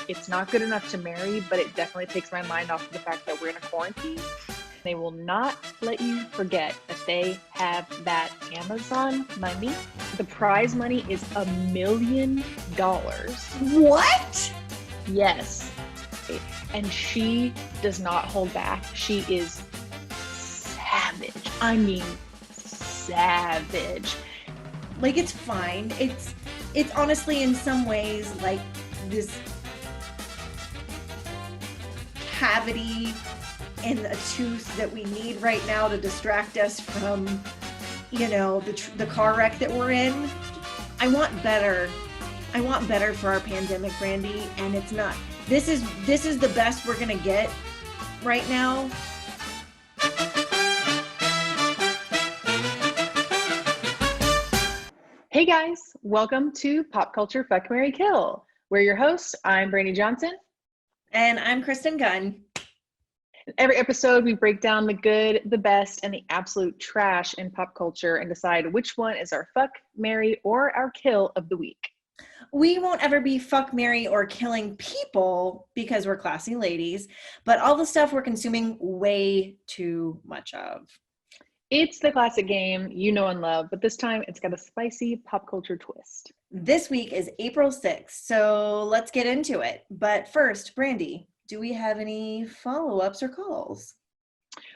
It's not good enough to marry, but it definitely takes my mind off of the fact that we're in a quarantine. They will not let you forget that they have that Amazon money. The prize money is $1 million. What? Yes. And she does not hold back. She is savage. I mean, savage. Like, it's fine. It's honestly in some ways like this cavity in a tooth that we need right now to distract us from, the car wreck that we're in. I want better for our pandemic, Brandy, and it's not. This is the best we're gonna get right now. Hey guys, welcome to Pop Culture Fuck, Marry, Kill. We're your hosts. I'm Brandy Johnson. And I'm Kristen Gunn. Every episode, we break down the good, the best, and the absolute trash in pop culture and decide which one is our fuck, marry, or our kill of the week. We won't ever be fuck, marry, or killing people because we're classy ladies, but all the stuff we're consuming way too much of. It's the classic game you know and love, but this time it's got a spicy pop culture twist. This week is April 6th, so let's get into it. But first, Brandy, do we have any follow-ups or calls?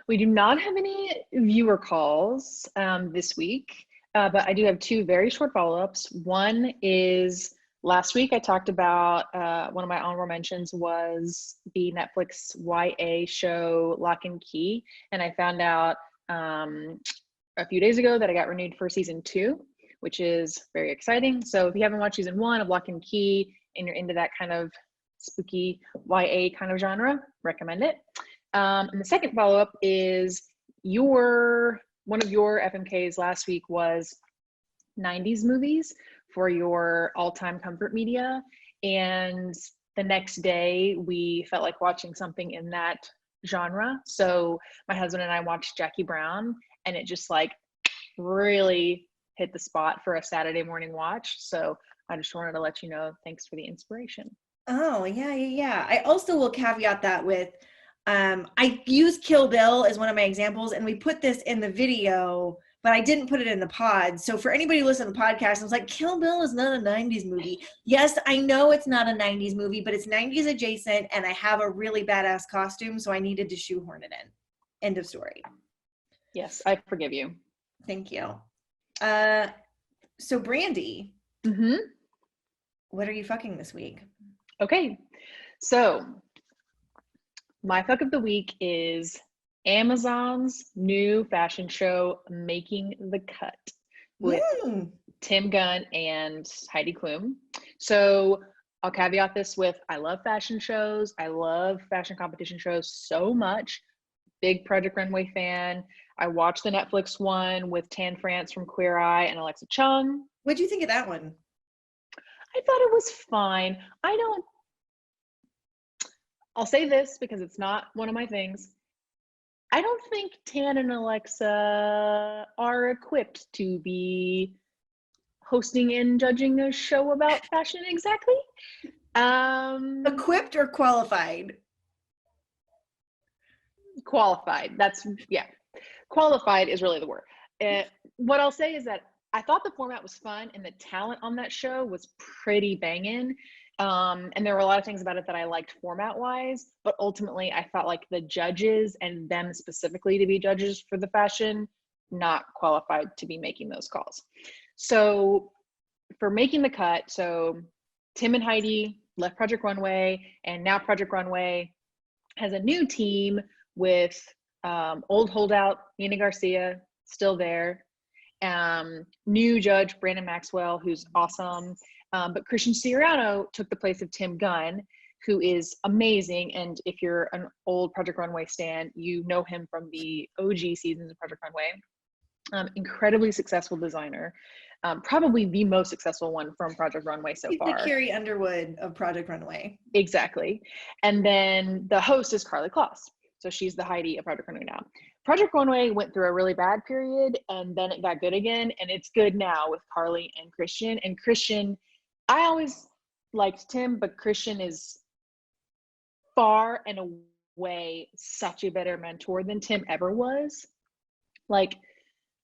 We do not have any viewer calls this week, but I do have two very short follow-ups. One is last week I talked about one of my honorable mentions was the Netflix YA show Lock and Key, and I found out a few days ago that I got renewed for season 2, which is very exciting. So if you haven't watched season 1 of Lock and Key and you're into that kind of spooky YA kind of genre, recommend it. And the second follow-up is one of your FMKs last week was 90s movies for your all-time comfort media. And the next day we felt like watching something in that genre. So my husband and I watched Jackie Brown, and it just like really hit the spot for a Saturday morning watch. So I just wanted to let you know, thanks for the inspiration. Oh, yeah. I also will caveat that with, I use Kill Bill as one of my examples, and we put this in the video, but I didn't put it in the pod. So for anybody listening to the podcast, I was like, Kill Bill is not a 90s movie. Yes, I know it's not a 90s movie, but it's 90s adjacent, and I have a really badass costume, so I needed to shoehorn it in. End of story. Yes, I forgive you. Thank you. So Brandy, what are you fucking this week? Okay, so my fuck of the week is Amazon's new fashion show, Making the Cut, with Tim Gunn and Heidi Klum. So I'll caveat this with, I love fashion shows. I love fashion competition shows so much. Big Project Runway fan. I watched the Netflix one with Tan France from Queer Eye and Alexa Chung. What'd you think of that one? I thought it was fine. I'll say this because it's not one of my things. I don't think Tan and Alexa are equipped to be hosting and judging a show about fashion exactly. Equipped or qualified? Qualified. Qualified is really the word. What I'll say is that I thought the format was fun and the talent on that show was pretty banging. And there were a lot of things about it that I liked format wise, but ultimately I felt like the judges and them specifically to be judges for the fashion, not qualified to be making those calls. So for Making the Cut, so Tim and Heidi left Project Runway, and now Project Runway has a new team with old holdout Nina Garcia, still there. New judge Brandon Maxwell, who's awesome. But Christian Siriano took the place of Tim Gunn, who is amazing. And if you're an old Project Runway stan, you know him from the OG seasons of Project Runway. Incredibly successful designer. Probably the most successful one from Project Runway so far. He's the Carrie Underwood of Project Runway. Exactly. And then the host is Karlie Kloss. So she's the Heidi of Project Runway now. Project Runway went through a really bad period, and then it got good again, and it's good now with Karlie and Christian. And Christian, I always liked Tim, but Christian is far and away such a better mentor than Tim ever was. Like,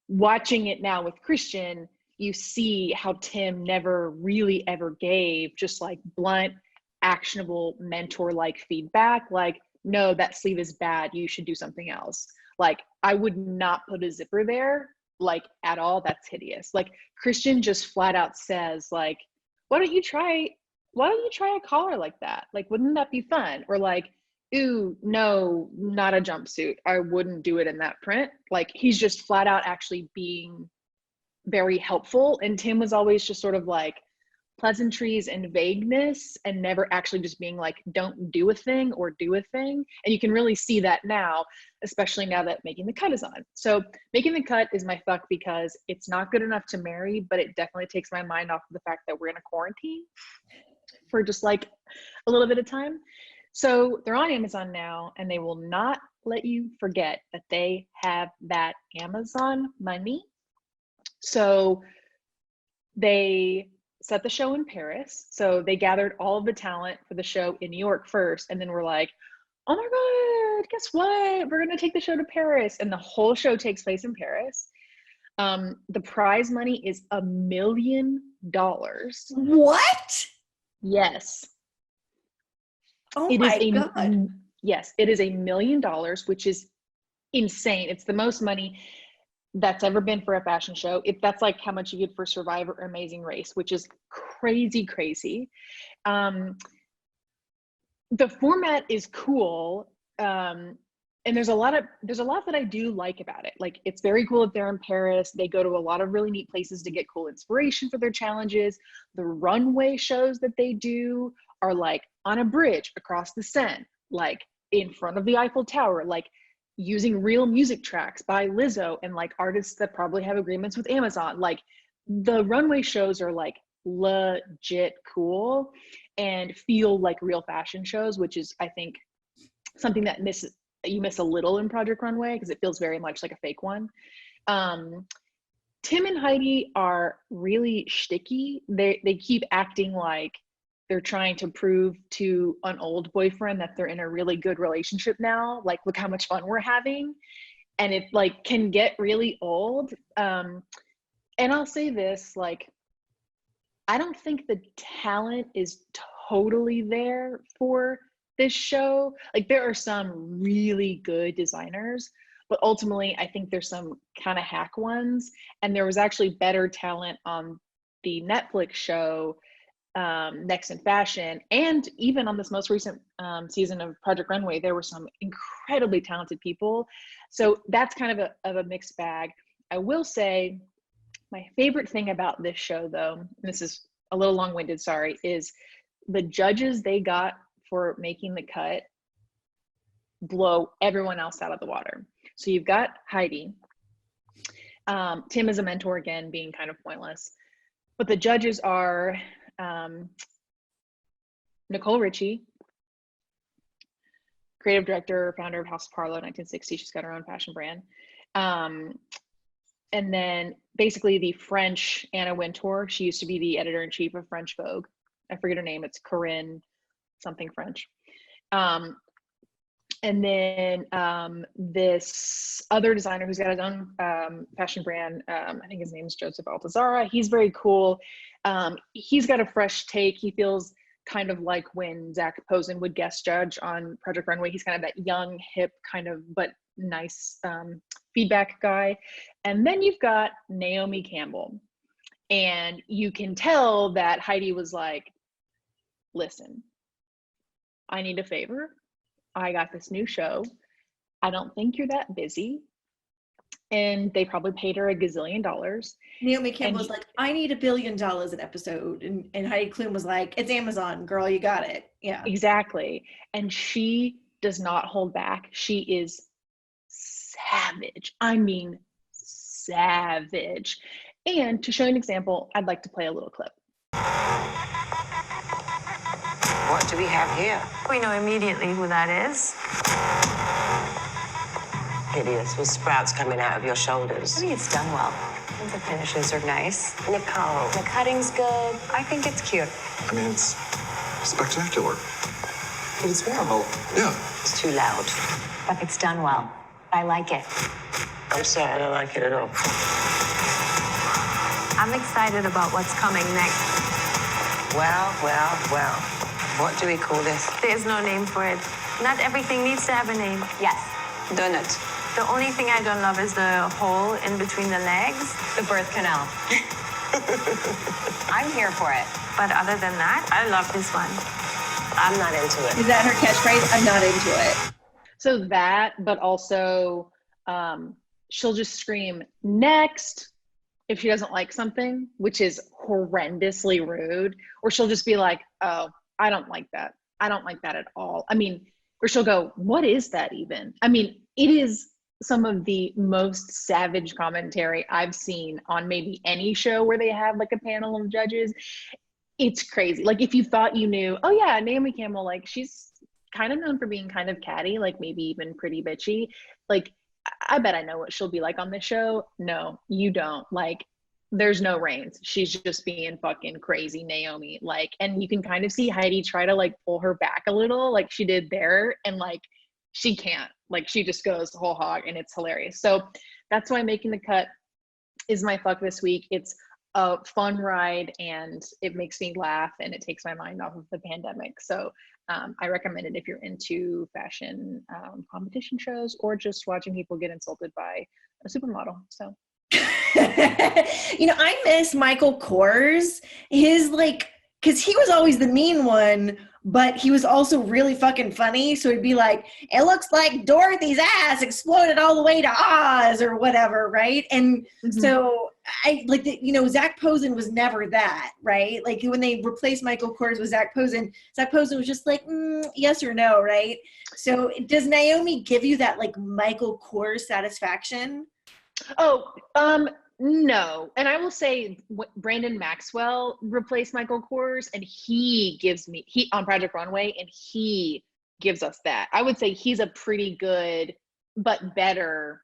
watching it now with Christian, you see how Tim never really ever gave just like blunt, actionable mentor-like feedback. Like, no, that sleeve is bad, you should do something else. Like, I would not put a zipper there, like, at all. That's hideous. Like, Christian just flat out says, like, why don't you try a collar like that? Like, wouldn't that be fun? Or like, ooh, no, not a jumpsuit, I wouldn't do it in that print. Like, he's just flat out actually being very helpful. And Tim was always just sort of like pleasantries and vagueness, and never actually just being like, don't do a thing or do a thing. And you can really see that now, especially now that Making the Cut is on. So Making the Cut is my fuck, because it's not good enough to marry, but it definitely takes my mind off of the fact that we're in a quarantine for just like a little bit of time. So they're on Amazon now, and they will not let you forget that they have that Amazon money. So they set the show in Paris. So they gathered all of the talent for the show in New York first, and then we're like, oh my God, guess what? We're gonna take the show to Paris. And the whole show takes place in Paris. The prize money is $1 million. What? Yes. Oh my God. Yes, it is $1 million, which is insane. It's the most money that's ever been for a fashion show. That's like how much you get for Survivor or Amazing Race, which is crazy. The format is cool. And there's a lot that I do like about it. Like, it's very cool that they're in Paris. They go to a lot of really neat places to get cool inspiration for their challenges. The runway shows that they do are like on a bridge across the Seine, like in front of the Eiffel Tower, like using real music tracks by Lizzo and like artists that probably have agreements with Amazon. Like, the runway shows are like legit cool and feel like real fashion shows, which is, I think, something that you miss a little in Project Runway, because it feels very much like a fake one. Tim and Heidi are really shticky. They keep acting like they're trying to prove to an old boyfriend that they're in a really good relationship now. Like, look how much fun we're having. And it like can get really old. And I'll say this, like, I don't think the talent is totally there for this show. Like, there are some really good designers, but ultimately I think there's some kind of hack ones. And there was actually better talent on the Netflix show, Next in Fashion, and even on this most recent season of Project Runway, there were some incredibly talented people. So that's kind of a mixed bag. I will say my favorite thing about this show, though, and this is a little long-winded, sorry, is the judges they got for Making the Cut blow everyone else out of the water. So you've got Heidi. Tim is a mentor again, being kind of pointless, but the judges are Nicole Richie, creative director, founder of House of Parlo, 1960. She's got her own fashion brand. And then basically the French Anna Wintour. She used to be the editor-in-chief of French Vogue. I forget her name. It's Corinne something French. And then this other designer who's got his own fashion brand, I think his name is Joseph Altazara. He's very cool. He's got a fresh take. He feels kind of like when Zach Posen would guest judge on Project Runway. He's kind of that young, hip, kind of, but nice feedback guy. And then you've got Naomi Campbell. And you can tell that Heidi was like, listen, I need a favor. I got this new show. I don't think you're that busy. And they probably paid her $1 gazillion. Naomi Campbell was like, I need $1 billion an episode. And Heidi Klum was like, it's Amazon, girl, you got it. Yeah. Exactly. And she does not hold back. She is savage. I mean, savage. And to show you an example, I'd like to play a little clip. What do we have here? We know immediately who that is. Hideous, with sprouts coming out of your shoulders. I think it's done well. The finishes are nice. Nicole. The cutting's good. I think it's cute. I mean, it's spectacular. But it's horrible. Yeah. It's too loud. But it's done well. I like it. I'm sorry, I don't like it at all. I'm excited about what's coming next. Well. What do we call this? There's no name for it. Not everything needs to have a name. Yes. Donut. The only thing I don't love is the hole in between the legs. The birth canal. I'm here for it. But other than that, I love this one. I'm not into it. Is that her catchphrase? I'm not into it. So that, but also she'll just scream next if she doesn't like something, which is horrendously rude. Or she'll just be like, oh, I don't like that. I don't like that at all. I mean, or she'll go, what is that even? I mean, it is some of the most savage commentary I've seen on maybe any show where they have like a panel of judges. It's crazy. Like if you thought you knew, oh yeah, Naomi Campbell, like she's kind of known for being kind of catty, like maybe even pretty bitchy. Like I bet I know what she'll be like on this show. No, you don't. Like there's no reins. She's just being fucking crazy Naomi. Like, and you can kind of see Heidi try to like pull her back a little like she did there. And like, she can't, like she just goes whole hog and it's hilarious. So that's why Making the Cut is my fuck this week. It's a fun ride and it makes me laugh and it takes my mind off of the pandemic. So I recommend it if you're into fashion competition shows or just watching people get insulted by a supermodel. So. You know, I miss Michael Kors. His like, because he was always the mean one, but he was also really fucking funny. So he'd be like, it looks like Dorothy's ass exploded all the way to Oz or whatever, right? And so I like that, you know, Zach Posen was never that, right? Like when they replaced Michael Kors with Zach Posen was just like, yes or no, right? So does Naomi give you that like Michael Kors satisfaction? Oh, no. And I will say Brandon Maxwell replaced Michael Kors and he on Project Runway and he gives us that. I would say he's a pretty good, but better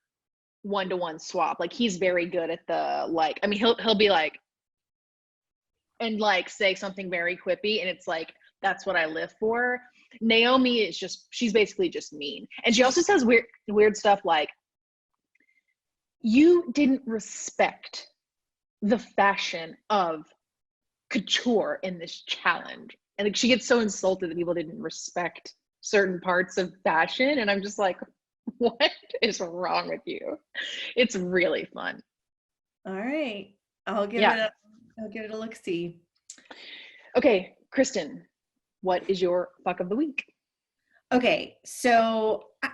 one-to-one swap. Like he's very good at the, like, I mean, he'll be like, and like say something very quippy and it's like, that's what I live for. Naomi is just, she's basically just mean. And she also says weird stuff like, you didn't respect the fashion of couture in this challenge. And like she gets so insulted that people didn't respect certain parts of fashion. And I'm just like, what is wrong with you? It's really fun. All right. I'll give it a look-see. Okay, Kristen, what is your fuck of the week? Okay, so I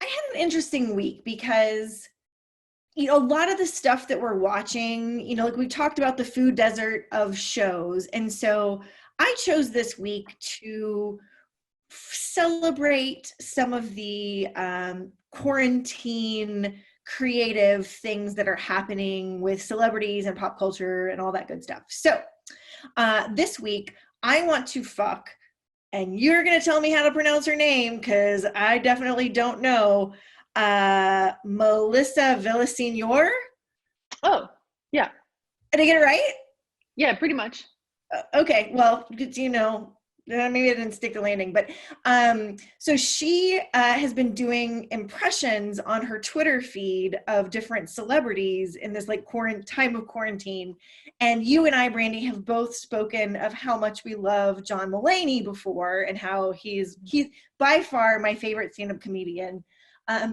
had an interesting week because you know, a lot of the stuff that we're watching, you know, like we talked about the food desert of shows. And so I chose this week to celebrate some of the quarantine creative things that are happening with celebrities and pop culture and all that good stuff. So this week, I want to fuck, and you're going to tell me how to pronounce her name because I definitely don't know. Melissa Villaseñor. Oh, yeah. Did I get it right? Yeah, pretty much. Okay, well, you know, maybe I didn't stick the landing, but so she has been doing impressions on her Twitter feed of different celebrities in this like time of quarantine. And you and I, Brandy, have both spoken of how much we love John Mulaney before and how he's by far my favorite stand-up comedian.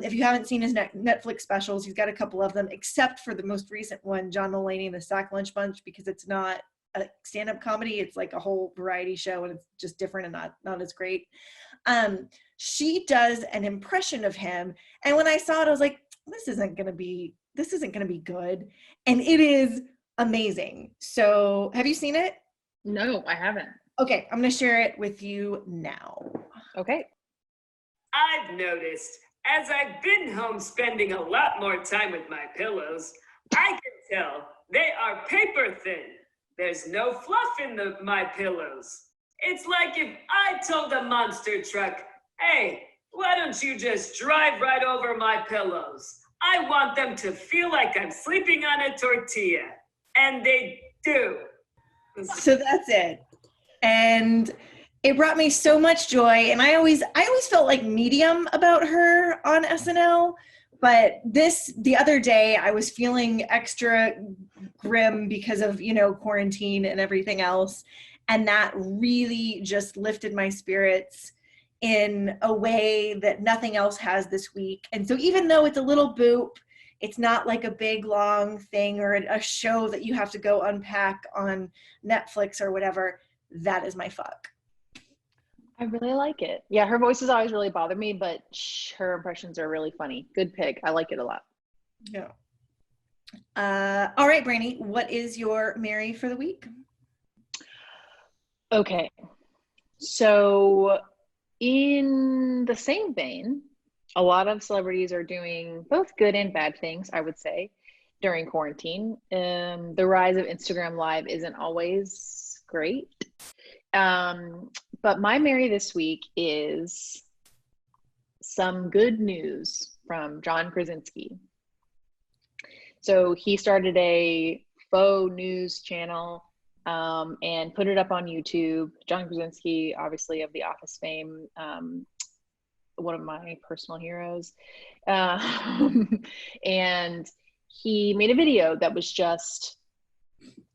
If you haven't seen his Netflix specials, he's got a couple of them, except for the most recent one, John Mulaney and the Sack Lunch Bunch, because it's not a stand-up comedy. It's like a whole variety show, and it's just different and not as great. She does an impression of him, and when I saw it, I was like, this isn't gonna be good, and it is amazing. So, have you seen it? No, I haven't. Okay, I'm gonna share it with you now. Okay. I've noticed, as I've been home spending a lot more time with my pillows, I can tell they are paper thin. There's no fluff in my pillows. It's like if I told a monster truck, hey, why don't you just drive right over my pillows? I want them to feel like I'm sleeping on a tortilla. And they do. So that's it. And It brought me so much joy, and I always felt like medium about her on SNL, but the other day I was feeling extra grim because of, quarantine and everything else, and that really just lifted my spirits in a way that nothing else has this week. And so even though it's a little boop, it's not like a big long thing or a show that you have to go unpack on Netflix or whatever. That is my fuck. I really like it. Yeah, her voice has always really bothered me, but her impressions are really funny. Good pick. I like it a lot. Yeah. All right, Brandy, what is your Mary for the week? Okay. So in the same vein, a lot of celebrities are doing both good and bad things, I would say, during quarantine. The rise of Instagram Live isn't always great. But my Mary this week is some good news from John Krasinski. So he started a faux news channel and put it up on YouTube. John Krasinski, obviously of The Office fame, one of my personal heroes. And he made a video that was just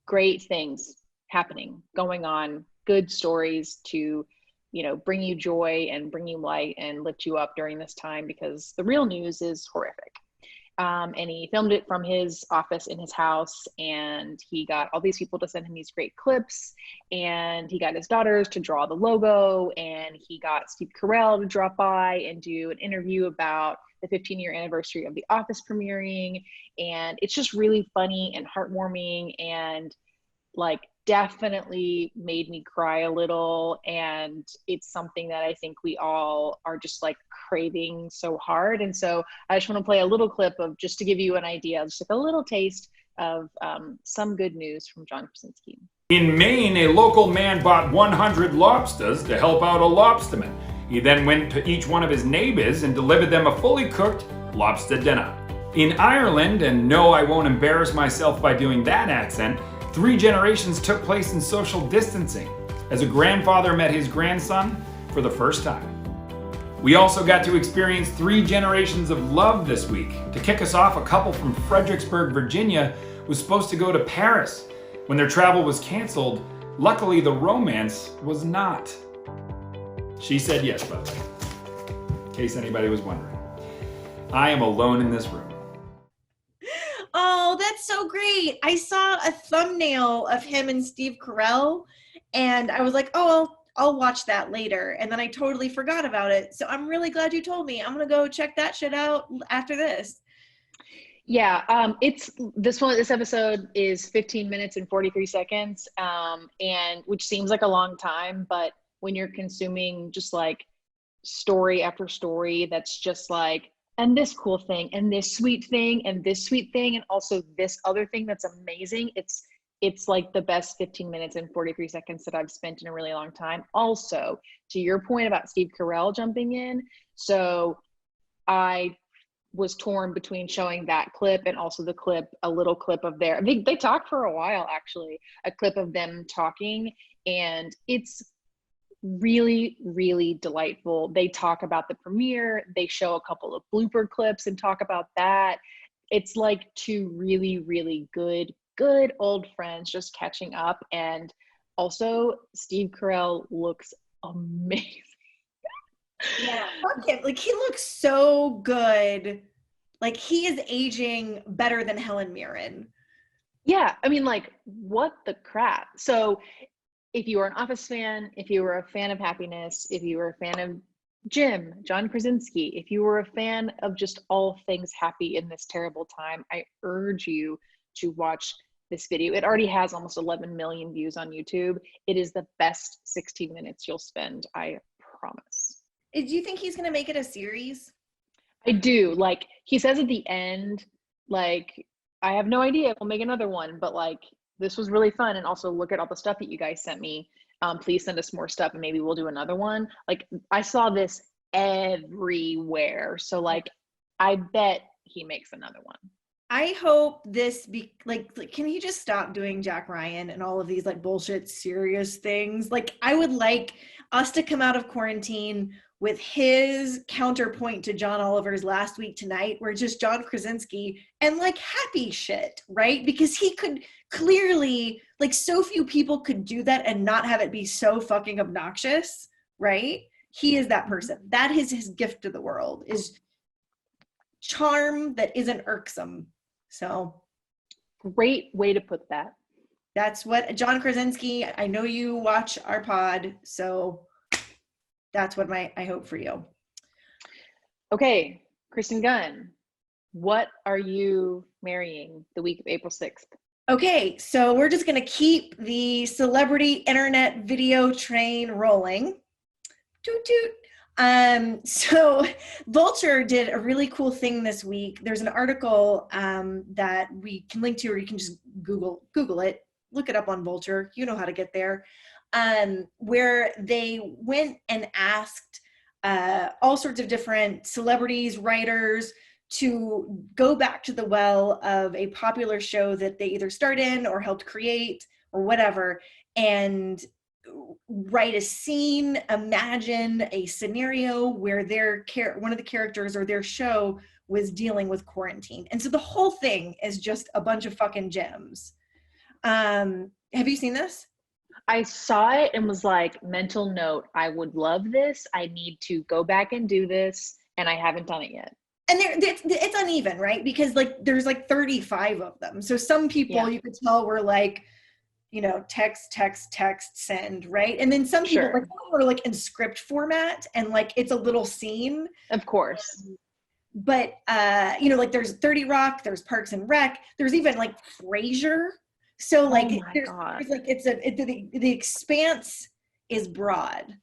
great things happening, going on, good stories to, bring you joy and bring you light and lift you up during this time, because the real news is horrific. And he filmed it from his office in his house, and he got all these people to send him these great clips, and he got his daughters to draw the logo, and he got Steve Carell to drop by and do an interview about the 15-year anniversary of The Office premiering. And it's just really funny and heartwarming, and definitely made me cry a little. And it's something that I think we all are just craving so hard. And so I just want to play a little clip of, just to give you an idea, just a little taste of some good news from John Krasinski. In Maine, a local man bought 100 lobsters to help out a lobsterman. He then went to each one of his neighbors and delivered them a fully cooked lobster dinner. In Ireland, and no, I won't embarrass myself by doing that accent, 3 generations took place in social distancing as a grandfather met his grandson for the first time. We also got to experience 3 generations of love this week. To kick us off, a couple from Fredericksburg, Virginia was supposed to go to Paris. When their travel was canceled, luckily the romance was not. She said yes, by the way, in case anybody was wondering. I am alone in this room. Oh, that's so great. I saw a thumbnail of him and Steve Carell, and I was like, oh, I'll watch that later. And then I totally forgot about it. So I'm really glad you told me. I'm going to go check that shit out after this. Yeah, this episode is 15 minutes and 43 seconds, and which seems like a long time, but when you're consuming just story after story, that's just and this cool thing, and this sweet thing, and this sweet thing, and also this other thing that's amazing. It's the best 15 minutes and 43 seconds that I've spent in a really long time. Also, to your point about Steve Carell jumping in, so I was torn between showing that clip and also a little clip of they talked for a while, actually, a clip of them talking, and it's really, really delightful. They talk about the premiere, they show a couple of blooper clips and talk about that. It's 2 really, really good old friends just catching up. And also Steve Carell looks amazing. Yeah, fuck him. He looks so good. He is aging better than Helen Mirren. Yeah, I mean, what the crap. So if you were an Office fan, if you were a fan of Happiness, if you were a fan of John Krasinski, if you were a fan of just all things happy in this terrible time, I urge you to watch this video. It already has almost 11 million views on YouTube. It is the best 16 minutes you'll spend, I promise. Do you think he's going to make it a series? I do. He says at the end, I have no idea if we'll make another one, but this was really fun. And also look at all the stuff that you guys sent me. Please send us more stuff and maybe we'll do another one. I saw this everywhere. So I bet he makes another one. I hope this can he just stop doing Jack Ryan and all of these bullshit serious things? I would us to come out of quarantine with his counterpoint to John Oliver's Last Week Tonight, where just John Krasinski and like happy shit, right? Because he could clearly, like, so few people could do that and not have it be so fucking obnoxious, right? He is that person. That is his gift to the world, is charm that isn't irksome. So Great way to put that. that's what John Krasinski, I know you watch our pod, so that's what I hope for you. Okay, Kristen Gunn, what are you marrying the week of April 6th? Okay, so we're just going to keep the celebrity internet video train rolling. Toot toot. So Vulture did a really cool thing this week. There's an article that we can link to, or you can just Google it, look it up on Vulture. You know how to get there. Where they went and asked all sorts of different celebrities, writers, to go back to the well of a popular show that they either starred in or helped create or whatever, and write a scene, imagine a scenario where one of the characters or their show was dealing with quarantine. And so the whole thing is just a bunch of fucking gems. Have you seen this? I saw it and was like, mental note, I would love this. I need to go back and do this, and I haven't done it yet. And it's uneven, right? Because like there's like 35 of them. So some people you could tell were like, you know, text, send, right? And then some people were like in script format and like it's a little scene. Of course. But you know, like there's 30 Rock, there's Parks and Rec, there's even like Frasier. So like there's like the expanse is broad.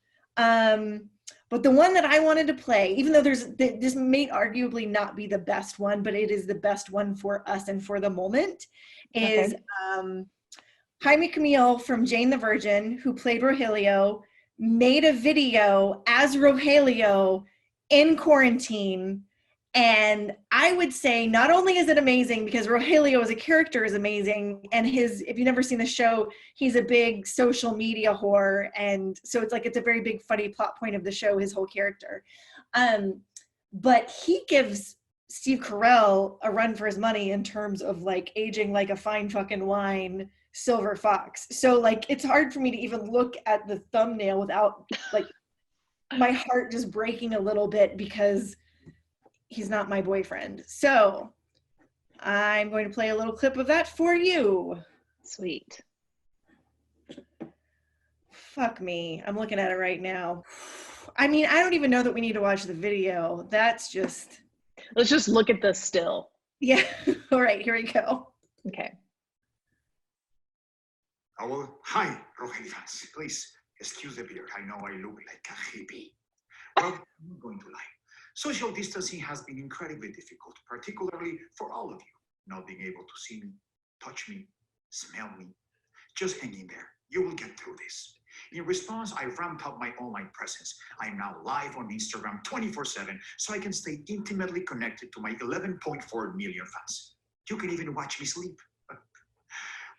But the one that I wanted to play, even though this may arguably not be the best one, but it is the best one for us and for the moment, is Jaime Camil from Jane the Virgin, who played Rogelio, made a video as Rogelio in quarantine. And I would say not only is it amazing because Rogelio as a character is amazing, and if you've never seen the show, he's a big social media whore, and so it's a very big funny plot point of the show, his whole character. But he gives Steve Carell a run for his money in terms of like aging like a fine fucking wine silver fox. So like it's hard for me to even look at the thumbnail without like my heart just breaking a little bit because he's not my boyfriend. So I'm going to play a little clip of that for you. Sweet. Fuck me. I'm looking at it right now. I mean, I don't even know that we need to watch the video. That's just... Let's just look at this still. Yeah. All right, here we go. Okay. Oh, hi, Rogelio fans. Please excuse the beard. I know I look like a hippie. Well, I'm not going to lie. Social distancing has been incredibly difficult, particularly for all of you, not being able to see me, touch me, smell me. Just hang in there. You will get through this. In response, I ramped up my online presence. I'm now live on Instagram 24/7, so I can stay intimately connected to my 11.4 million fans. You can even watch me sleep.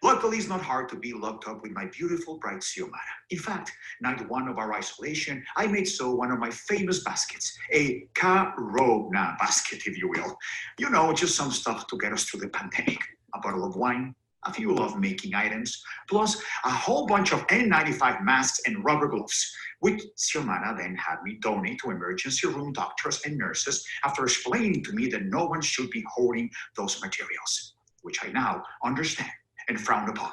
Luckily, it's not hard to be locked up with my beautiful bride Xiomara. In fact, night one of our isolation, I made one of my famous baskets, a Corona basket, if you will. You know, just some stuff to get us through the pandemic. A bottle of wine, a few love-making items, plus a whole bunch of N95 masks and rubber gloves, which Xiomara then had me donate to emergency room doctors and nurses after explaining to me that no one should be hoarding those materials, which I now understand and frowned upon.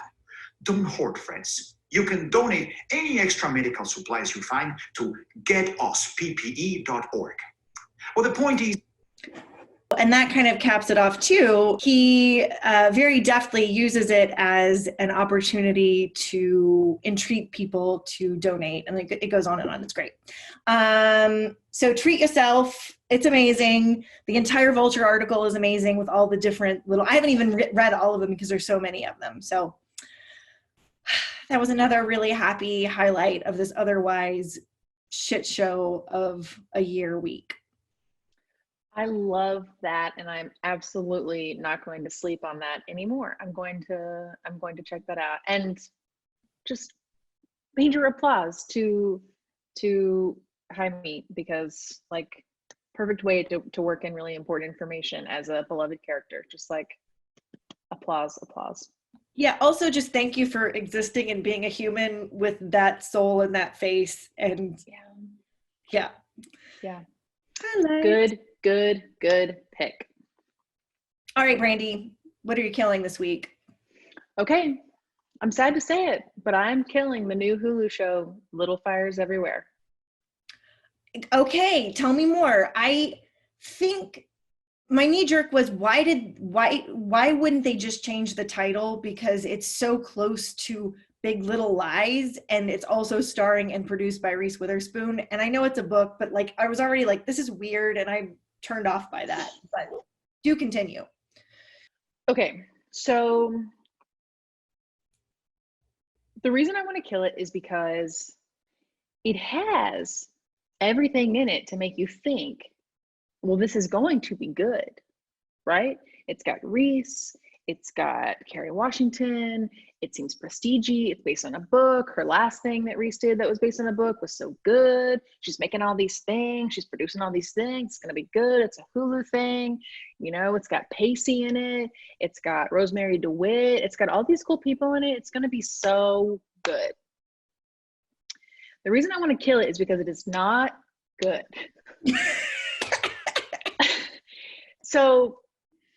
Don't hoard, friends. You can donate any extra medical supplies you find to getusppe.org. Well, the point is... And that kind of caps it off too. He very deftly uses it as an opportunity to entreat people to donate. And it goes on and on. It's great. So treat yourself. It's amazing. The entire Vulture article is amazing with all the different little, I haven't even read all of them because there's so many of them. So that was another really happy highlight of this otherwise shit show of a year week. I love that, and I'm absolutely not going to sleep on that anymore. I'm going to check that out, and just major applause to to Jaime because like perfect way to work in really important information as a beloved character. Just like applause. Yeah, also just thank you for existing and being a human with that soul and that face. And yeah. Good pick. All right, Brandy, what are you killing this week? Okay, I'm sad to say it, but I'm killing the new Hulu show, Little Fires Everywhere. Okay, tell me more. I think my knee jerk was why wouldn't they just change the title, because it's so close to Big Little Lies, and it's also starring and produced by Reese Witherspoon. And I know it's a book, but like I was already like, this is weird, and I'm turned off by that. But do continue. Okay, so the reason I want to kill it is because it has everything in it to make you think, well, this is going to be good, right? It's got Reese, it's got Kerry Washington, it seems prestige-y, it's based on a book. Her last thing that Reese did that was based on a book was so good. She's making all these things, she's producing all these things, it's gonna be good. It's a Hulu thing, you know, it's got Pacey in it, it's got Rosemary DeWitt, it's got all these cool people in it. It's gonna be so good. The reason I want to kill it is because it is not good. So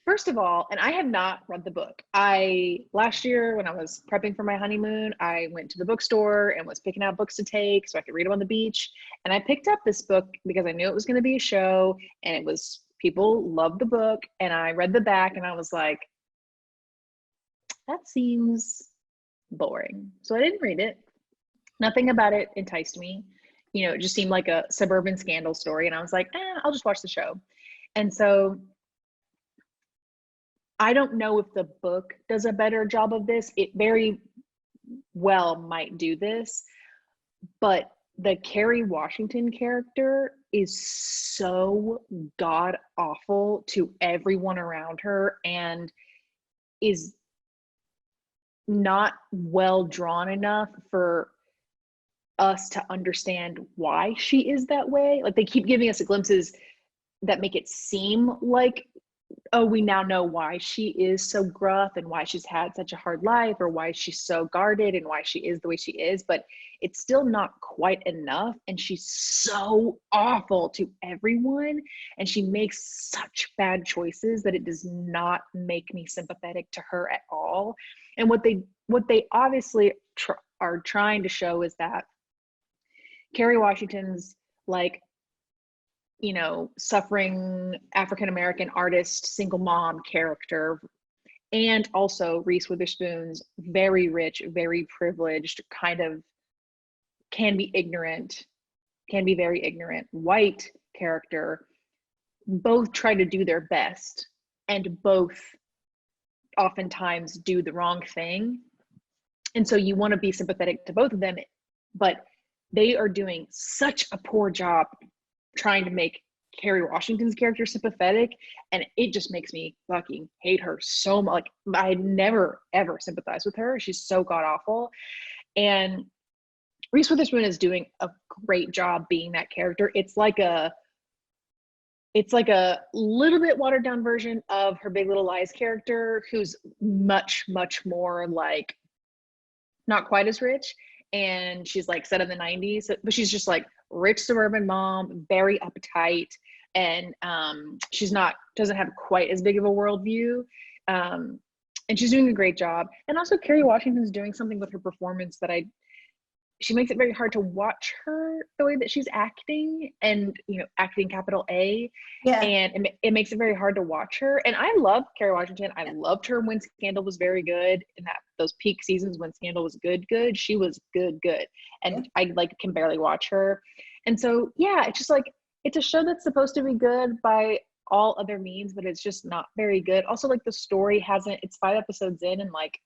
first of all, and I have not read the book. Last year when I was prepping for my honeymoon, I went to the bookstore and was picking out books to take so I could read them on the beach. And I picked up this book because I knew it was going to be a show, and it was, people loved the book. And I read the back and I was like, that seems boring. So I didn't read it. Nothing about it enticed me. You know, it just seemed like a suburban scandal story. And I was like, I'll just watch the show. And so I don't know if the book does a better job of this. It very well might do this, but the Kerry Washington character is so god awful to everyone around her and is not well drawn enough for us to understand why she is that way. Like they keep giving us glimpses that make it seem like, oh, we now know why she is so gruff and why she's had such a hard life, or why she's so guarded and why she is the way she is, but it's still not quite enough. And she's so awful to everyone, and she makes such bad choices that it does not make me sympathetic to her at all. And what they obviously are trying to show is that Kerry Washington's like, you know, suffering African-American artist, single mom character, and also Reese Witherspoon's very rich, very privileged, kind of can be very ignorant white character, both try to do their best and both oftentimes do the wrong thing. And so you want to be sympathetic to both of them, but they are doing such a poor job trying to make Kerry Washington's character sympathetic, and it just makes me fucking hate her so much. Like I never ever sympathize with her. She's so god awful. And Reese Witherspoon is doing a great job being that character. It's like a little bit watered down version of her Big Little Lies character, who's much, much more like not quite as rich. And she's like set in the 90s, but she's just like rich suburban mom, very uptight, and doesn't have quite as big of a worldview. And she's doing a great job. And also Kerry Washington's doing something with her performance that she makes it very hard to watch her the way that she's acting, and you know, acting capital A. Yeah. And it makes it very hard to watch her. And I love Kerry Washington. I loved her when Scandal was very good, in those peak seasons when Scandal was good. She was good. And I like can barely watch her. And so yeah, it's just like, it's a show that's supposed to be good by all other means, but it's just not very good. Also, like the story it's 5 episodes in, and like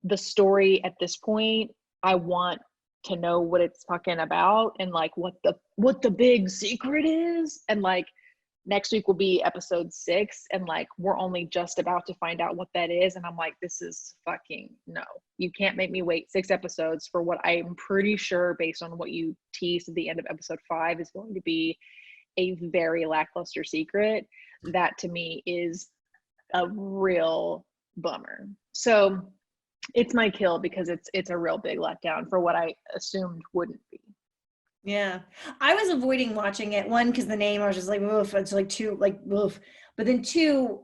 the story at this point, I want to know what it's fucking about, and like what the big secret is, and like next week will be episode 6, and like we're only just about to find out what that is, and I'm like, this is fucking no. You can't make me wait 6 episodes for what I'm pretty sure, based on what you teased at the end of episode 5, is going to be a very lackluster secret. That to me is a real bummer. So it's my kill, because it's a real big letdown for what I assumed wouldn't be. Yeah, I was avoiding watching it. One, because the name, I was just like, oof, it's like too, like, oof. But then 2,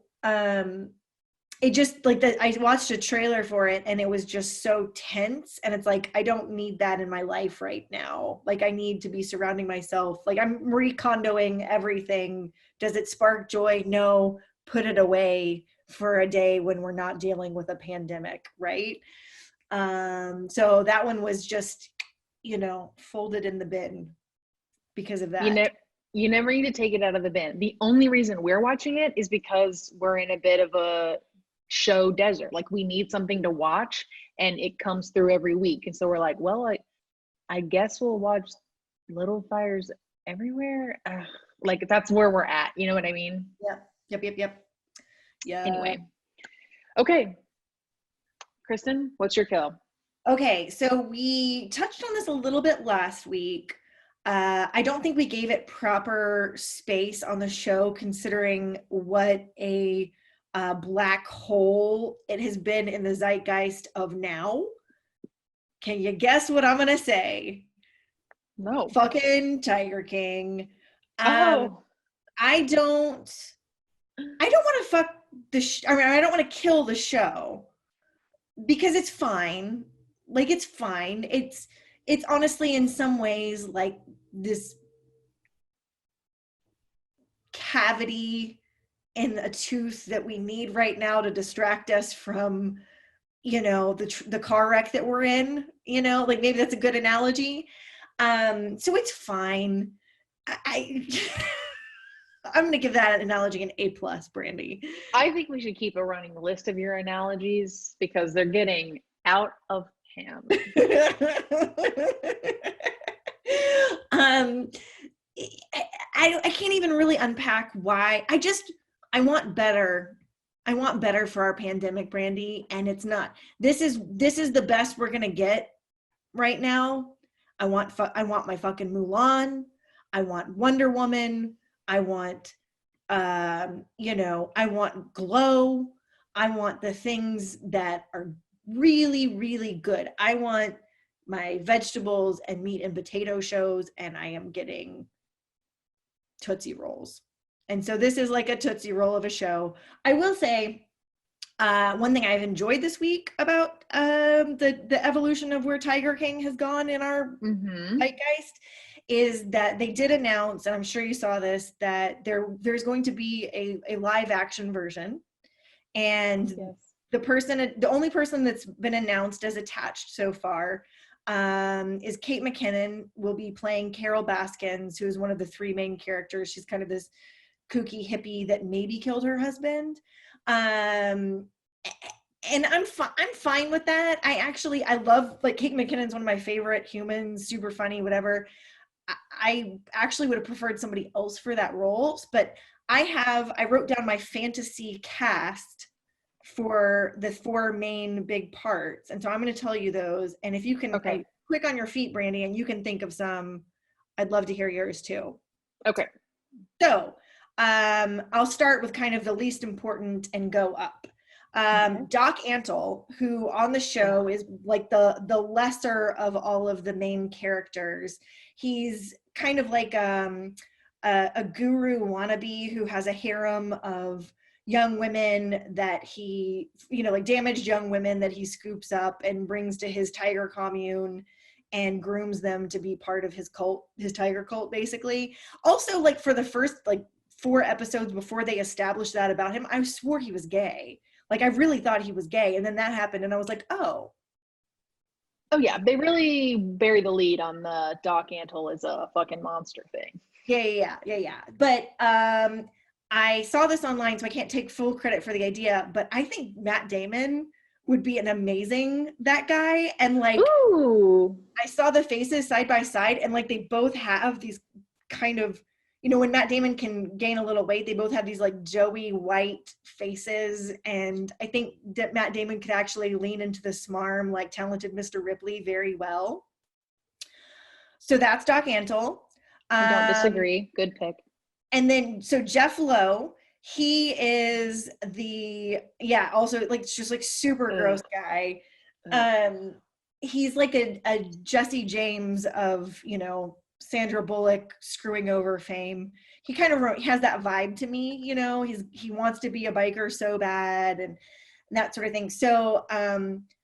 it just like I watched a trailer for it, and it was just so tense. And it's like, I don't need that in my life right now. Like, I need to be surrounding myself. Like, I'm recondoing everything. Does it spark joy? No. Put it away for a day when we're not dealing with a pandemic, right? So that one was just, folded in the bin because of that. You never need to take it out of the bin. The only reason we're watching it is because we're in a bit of a show desert. Like, we need something to watch, and it comes through every week. And so we're like, well, I guess we'll watch Little Fires Everywhere. Like, that's where we're at. You know what I mean? Yeah. Yep. Yeah. Anyway. Okay. Kristen, what's your kill? Okay, so we touched on this a little bit last week. I don't think we gave it proper space on the show, considering what a black hole it has been in the zeitgeist of now. Can you guess what I'm gonna say? No. Fucking Tiger King. Oh. I don't want to fuck I don't want to kill the show, because it's fine. Like, it's fine. It's honestly, in some ways, like this cavity in a tooth that we need right now to distract us from, the car wreck that we're in, like, maybe that's a good analogy. So it's fine. I'm going to give that analogy an A+, Brandy. I think we should keep a running list of your analogies, because they're getting out of hand. I can't even really unpack why. I want better. I want better for our pandemic, Brandy, and it's not. This is the best we're gonna get right now. I want my fucking Mulan. I want Wonder Woman. I want, I want Glow. I want the things that are really, really good. I want my vegetables and meat and potato shows, and I am getting Tootsie Rolls. And so this is like a Tootsie Roll of a show. I will say, one thing I've enjoyed this week about the evolution of where Tiger King has gone in our zeitgeist is that they did announce, and I'm sure you saw this, that there's going to be a live action version. And yes. The only person that's been announced as attached so far is Kate McKinnon. Will be playing Carol Baskins, who is one of the 3 main characters. She's kind of this kooky hippie that maybe killed her husband. And I'm fine with that. I love, like, Kate McKinnon's one of my favorite humans, super funny, whatever. I actually would have preferred somebody else for that role, but I wrote down my fantasy cast for the 4 main big parts. And so I'm going to tell you those. And if you can quick on your feet, Brandy, and you can think of some, I'd love to hear yours too. Okay. So I'll start with kind of the least important and go up. Doc Antle, who on the show is like the lesser of all of the main characters. He's kind of like a guru wannabe who has a harem of young women that he, like damaged young women that he scoops up and brings to his tiger commune and grooms them to be part of his cult, his tiger cult, basically. Also, like, for the first 4 episodes before they established that about him, I swore he was gay. Like, I really thought he was gay, and then that happened, and I was like, oh yeah, they really bury the lead on the Doc Antle is a fucking monster thing. Yeah. But I saw this online, so I can't take full credit for the idea, but I think Matt Damon would be an amazing that guy. And ooh. I saw the faces side by side, and like they both have these kind of, you know, when Matt Damon can gain a little weight, they both have these like Joey white faces. And I think that Matt Damon could actually lean into the smarm like talented Mr. Ripley very well. So that's Doc Antle. I don't disagree. Good pick. And then, so Jeff Lowe, he is also like just like super gross guy. He's like a Jesse James of, you know, Sandra Bullock screwing over fame. He kind of has that vibe to me, you know. He wants to be a biker so bad and that sort of thing. So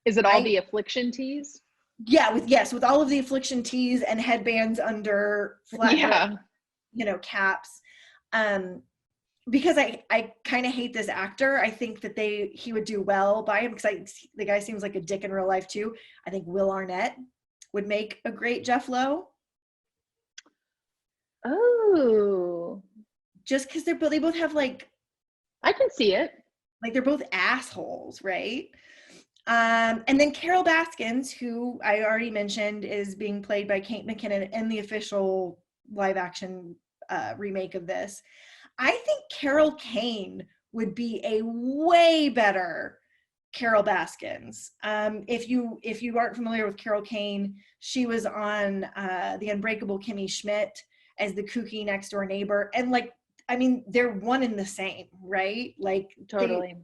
is it all the affliction tees? Yeah, with all of the affliction tees and headbands under flat you know, caps. Because I kind of hate this actor. I think that he would do well by him, because the guy seems like a dick in real life too. I think Will Arnett would make a great Jeff Lowe. Oh, just because they both have like, I can see it. Like they're both assholes, right? And then Carol Baskins, who I already mentioned, is being played by Kate McKinnon in the official live action remake of this. I think Carol Kane would be a way better Carol Baskins. If you aren't familiar with Carol Kane, she was on The Unbreakable Kimmy Schmidt as the kooky next door neighbor. And like, I mean, they're one and the same, right? Like totally.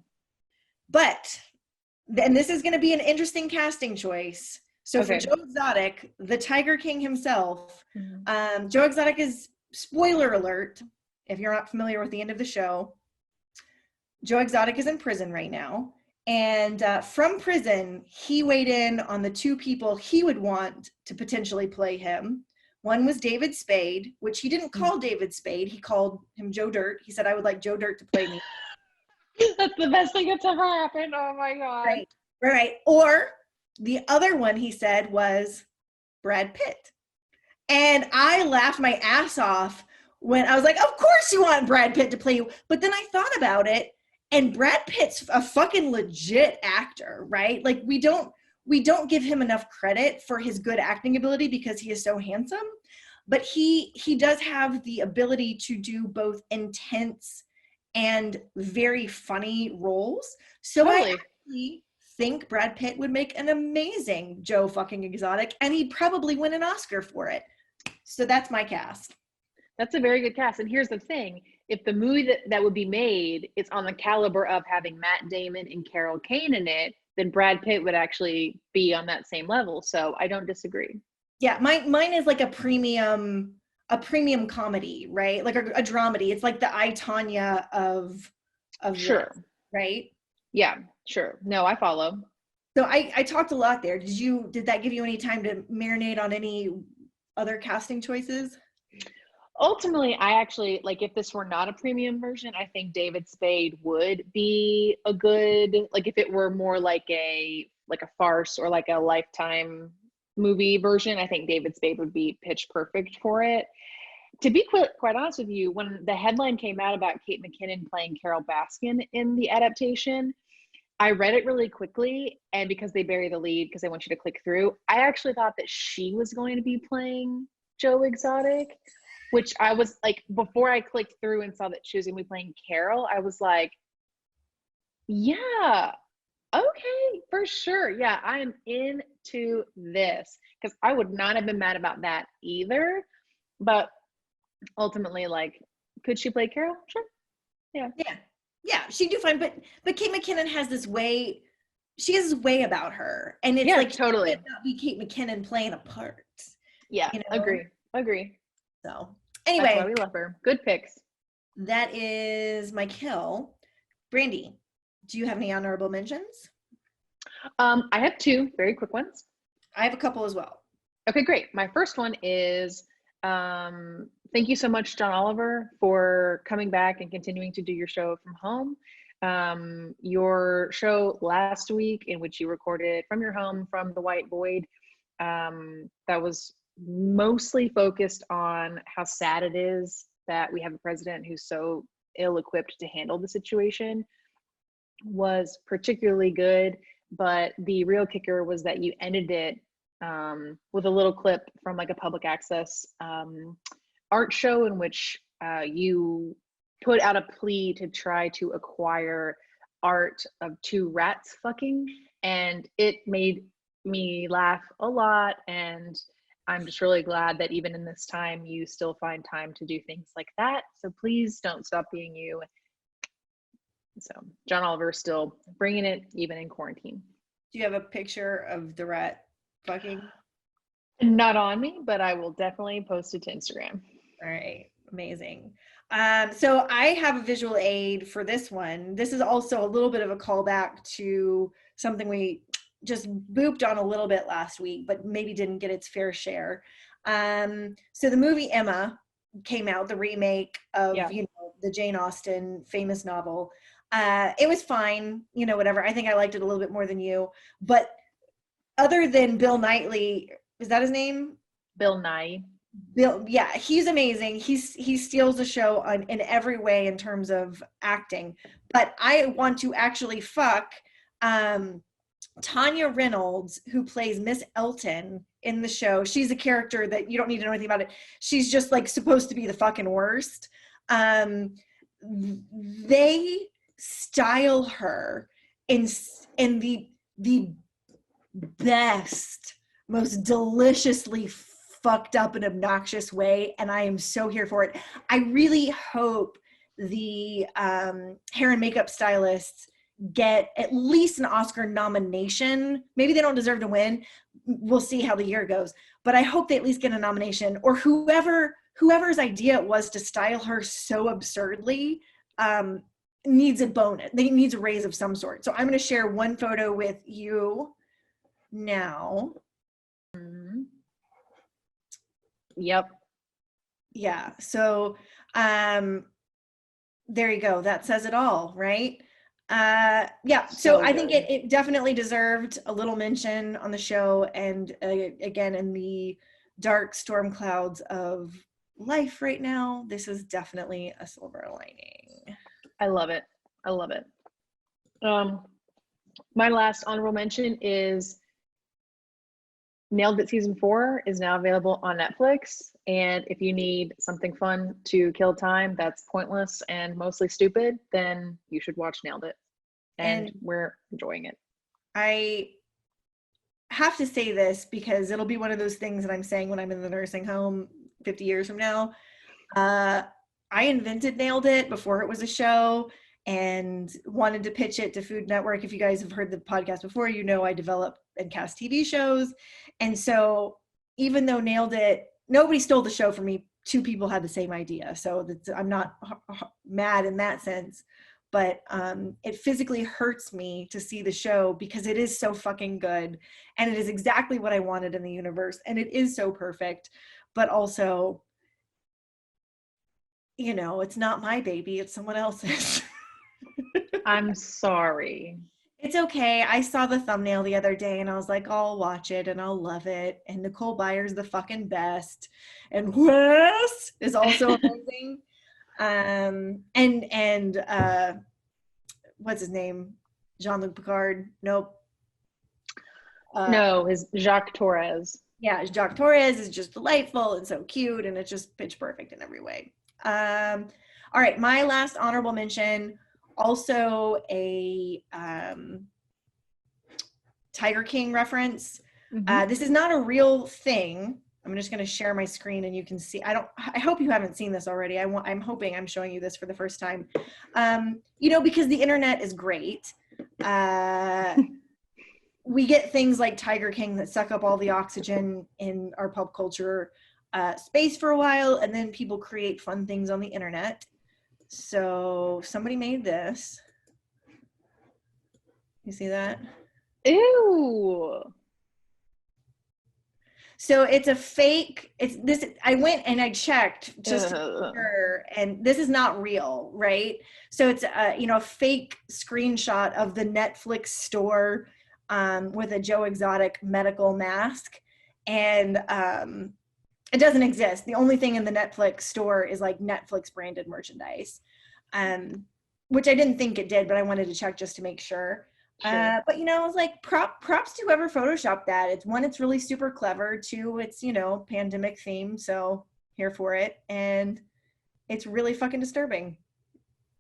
And this is going to be an interesting casting choice. So for Joe Exotic, the Tiger King himself, Joe Exotic is, spoiler alert, if you're not familiar with the end of the show, Joe Exotic is in prison right now. And from prison, he weighed in on the two people he would want to potentially play him. One was David Spade, which he didn't call David Spade. He called him Joe Dirt. He said, I would like Joe Dirt to play me. That's the best thing that's ever happened. Oh my God. Right. Or the other one he said was Brad Pitt. And I laughed my ass off when I was like, of course you want Brad Pitt to play you. But then I thought about it, and Brad Pitt's a fucking legit actor, right? Like we don't give him enough credit for his good acting ability because he is so handsome. But he does have the ability to do both intense and very funny roles. So totally. I actually think Brad Pitt would make an amazing Joe fucking Exotic, and he'd probably win an Oscar for it. So that's my cast. That's a very good cast. And here's the thing. If the movie that would be made is on the caliber of having Matt Damon and Carol Kane in it, then Brad Pitt would actually be on that same level. So I don't disagree. Yeah, mine is like a premium comedy, right? Like a dramedy. It's like the I, Tonya of sure. This, right? Yeah, sure. No, I follow. So I talked a lot there. Did that give you any time to marinate on any other casting choices? Ultimately, I actually, like, if this were not a premium version, I think David Spade would be a good, like, if it were more like a farce or like a Lifetime movie version, I think David Spade would be pitch perfect for it. To be quite honest with you, when the headline came out about Kate McKinnon playing Carol Baskin in the adaptation, I read it really quickly, and because they bury the lead, because they want you to click through, I actually thought that she was going to be playing Joe Exotic, which I was like, before I clicked through and saw that she was going to be playing Carol, I was like, yeah, okay, for sure. Yeah, I am into this, because I would not have been mad about that either. But ultimately, like, could she play Carol? Sure. Yeah, she'd do fine. But Kate McKinnon has this way. She has this way about her, and it's like totally she could not be Kate McKinnon playing a part. Yeah, you know? Agree. So anyway, that's why we love her. Good picks. That is my kill. Brandy, do you have any honorable mentions? I have two very quick ones. I have a couple as well. Okay, great. My first one is thank you so much, John Oliver, for coming back and continuing to do your show from home. Your show last week, in which you recorded from your home, from the White Void, that was mostly focused on how sad it is that we have a president who's so ill-equipped to handle the situation, was particularly good. But the real kicker was that you ended it with a little clip from like a public access art show, in which you put out a plea to try to acquire art of two rats fucking, and it made me laugh a lot, and I'm just really glad that even in this time you still find time to do things like that. So please don't stop being you. So John Oliver's still bringing it even in quarantine. Do you have a picture of the rat fucking? Not on me, but I will definitely post it to Instagram. All right, amazing. So I have a visual aid for this one. This is also a little bit of a callback to something we just booped on a little bit last week, but maybe didn't get its fair share. So the movie Emma came out, the remake of the Jane Austen famous novel. It was fine, whatever. I think I liked it a little bit more than you. But other than Bill Knightley, is that his name? Bill Nye. Bill, yeah, he's amazing. He steals the show in every way in terms of acting. But I want to actually fuck Tanya Reynolds, who plays Miss Elton in the show. She's a character that you don't need to know anything about it. She's just like supposed to be the fucking worst. They style her in the best, most deliciously fucked up and obnoxious way, and I am so here for it. I really hope the hair and makeup stylists get at least an Oscar nomination. Maybe they don't deserve to win. We'll see how the year goes. But I hope they at least get a nomination, or whoever's idea it was to style her so absurdly needs a bonus. They needs a raise of some sort. So I'm going to share one photo with you now. Yep. Yeah. So there you go. That says it all, right? Yeah. So I think it definitely deserved a little mention on the show, and again, in the dark storm clouds of life right now, this is definitely a silver lining. I love it. I love it. My last honorable mention is Nailed It Season 4 is now available on Netflix. And if you need something fun to kill time that's pointless and mostly stupid, then you should watch Nailed It. And we're enjoying it. I have to say this because it'll be one of those things that I'm saying when I'm in the nursing home 50 years from now. I invented Nailed It before it was a show and wanted to pitch it to Food Network. If you guys have heard the podcast before, you know I develop and cast TV shows. And so even though Nailed It, nobody stole the show from me. 2 people had the same idea. So I'm not mad in that sense. But it physically hurts me to see the show because it is so fucking good. And it is exactly what I wanted in the universe. And it is so perfect. But also, it's not my baby. It's someone else's. I'm sorry. It's okay. I saw the thumbnail the other day and I was like, oh, I'll watch it and I'll love it. And Nicole Byer's the fucking best. And Wes is also amazing. And what's his name? Jean-Luc Picard? Nope. No, his Jacques Torres. Yeah, Jacques Torres is just delightful and so cute, and it's just pitch perfect in every way. All right, my last honorable mention, also a Tiger King reference. Mm-hmm. This is not a real thing. I'm just going to share my screen and you can see. I hope you haven't seen this already. I'm hoping I'm showing you this for the first time. Because the internet is great. We get things like Tiger King that suck up all the oxygen in our pop culture space for a while, and then people create fun things on the internet. So somebody made this. You see that? Ew. So it's a fake, I went and I checked just to be sure, and this is not real, right? So it's a fake screenshot of the Netflix store with a Joe Exotic medical mask, and it doesn't exist. The only thing in the Netflix store is like Netflix branded merchandise, which I didn't think it did, but I wanted to check just to make sure. Sure. But I was like, props to whoever photoshopped that. It's really super clever. 2, it's pandemic themed, so here for it. And It's really fucking disturbing.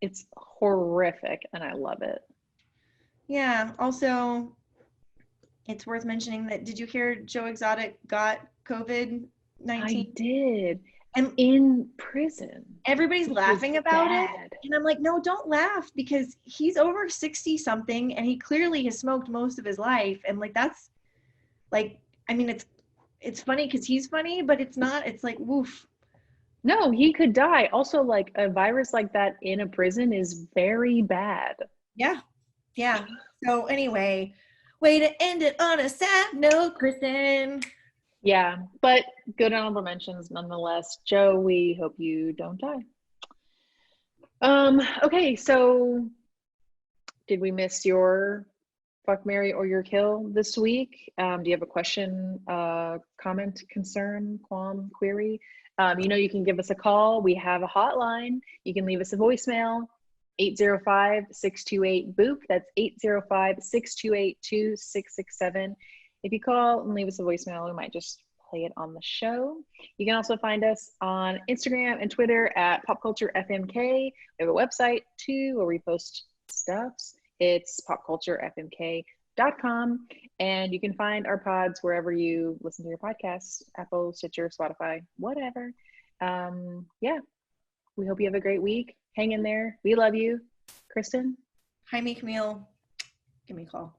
It's horrific, and I love it. Yeah. Also, it's worth mentioning that, did you hear Joe Exotic got COVID-19? I did. And in prison. Everybody's laughing about it. Bad. And I'm like, no, don't laugh, because he's over 60 something and he clearly has smoked most of his life. And like, that's like, I mean, it's funny because he's funny, but it's not, it's like, woof. No, he could die. Also, like, a virus like that in a prison is very bad. Yeah. Yeah. So anyway, way to end it on a sad note, Kristen. Yeah, but good honorable mentions nonetheless. Joe, we hope you don't die. Okay, so did we miss your fuck, marry, or your kill this week? Do you have a question, comment, concern, qualm, query? You can give us a call. We have a hotline. You can leave us a voicemail, 805-628-BOOP. That's 805-628-2667. If you call and leave us a voicemail, we might just play it on the show. You can also find us on Instagram and Twitter at popculturefmk. We have a website too where we post stuffs. It's popculturefmk.com. And you can find our pods wherever you listen to your podcasts, Apple, Stitcher, Spotify, whatever. Yeah, we hope you have a great week. Hang in there. We love you. Kristen? Jaime Camil, give me a call.